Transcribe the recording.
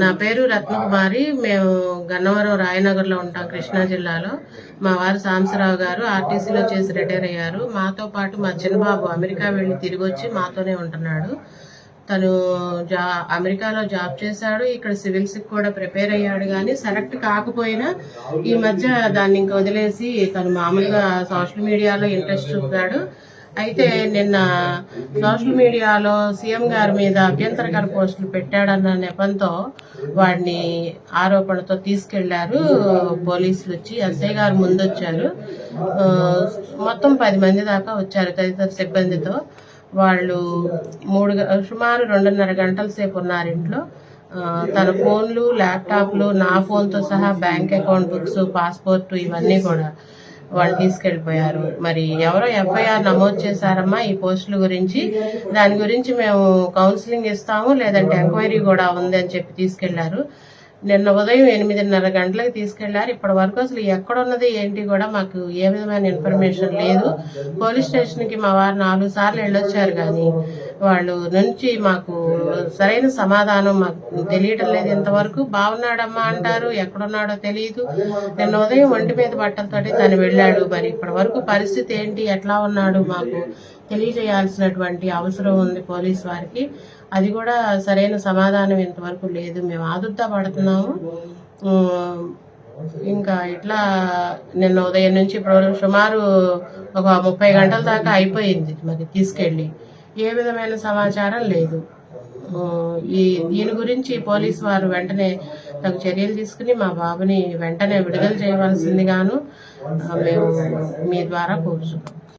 నా పేరు రత్నకుమారి. మేము గన్నవరం రాయనగర్లో ఉంటాం, కృష్ణా జిల్లాలో. మా వారు సాంబశివరావు గారు ఆర్టీసీలో చేసి రిటైర్ అయ్యారు. మాతో పాటు మా చిన్నబాబు అమెరికా వెళ్ళి తిరిగి వచ్చి మాతోనే ఉంటున్నాడు. తను అమెరికాలో జాబ్ చేశాడు, ఇక్కడ సివిల్స్ కూడా ప్రిపేర్ అయ్యాడు. కానీ సెలెక్ట్ కాకపోయినా ఈ మధ్య దాన్ని ఇంక వదిలేసి తను మామూలుగా సోషల్ మీడియాలో ఇంట్రెస్ట్ చూపాడు. అయితే నిన్న సోషల్ మీడియాలో సీఎం గారి మీద అభ్యంతరకర పోస్టులు పెట్టాడన్న నెపంతో వాడిని ఆరోపణతో తీసుకెళ్లారు పోలీసులు. వచ్చి ఎస్ఐ గారు ముందొచ్చారు. మొత్తం 10 మంది దాకా వచ్చారు తదితర సిబ్బందితో. వాళ్ళు సుమారు 2.5 గంటల సేపు ఉన్నారు ఇంట్లో. తన ఫోన్లు, ల్యాప్టాప్లు, నా ఫోన్తో సహా బ్యాంక్ అకౌంట్ బుక్స్, పాస్పోర్ట్ ఇవన్నీ కూడా వాళ్ళు తీసుకెళ్లిపోయారు. మరి ఎవరో ఎఫ్ఐఆర్ నమోదు చేశారమ్మా ఈ పోస్టుల గురించి. దాని గురించి మేము కౌన్సిలింగ్ ఇస్తాము, లేదంటే ఎంక్వైరీ కూడా ఉంది అని చెప్పి తీసుకెళ్లారు. నిన్న ఉదయం 8:30 గంటలకు తీసుకెళ్లారు. ఇప్పటి వరకు అసలు ఎక్కడున్నది ఏంటి కూడా మాకు ఏ విధమైన ఇన్ఫర్మేషన్ లేదు. పోలీస్ స్టేషన్కి మా వారు 4 సార్లు వెళ్ళొచ్చారు, కానీ వాళ్ళు నుంచి మాకు సరైన సమాధానం మాకు తెలియటం లేదు. ఇంతవరకు బాగున్నాడమ్మా అంటారు, ఎక్కడున్నాడో తెలియదు. నిన్న ఉదయం ఒంటి మీద బట్టలతోటి తను వెళ్ళాడు. మరి ఇప్పటి వరకు పరిస్థితి ఏంటి, ఎట్లా ఉన్నాడు మాకు తెలియజేయాల్సినటువంటి అవసరం ఉంది పోలీస్ వారికి. అది కూడా సరైన సమాధానం ఇంతవరకు లేదు. మేము ఆదుర్దా పడుతున్నాము. ఇంకా ఇట్లా నిన్న ఉదయం నుంచి ఇప్పుడు సుమారు ఒక 30 గంటల దాకా అయిపోయింది. మరి తీసుకెళ్ళి ఏ విధమైన సమాచారం లేదు. దీని గురించి పోలీసు వారు వెంటనే తగు చర్యలు తీసుకుని మా బాబుని వెంటనే విడుదల చేయవలసిందిగాను మేము మీ ద్వారా కోరుచున్నాం.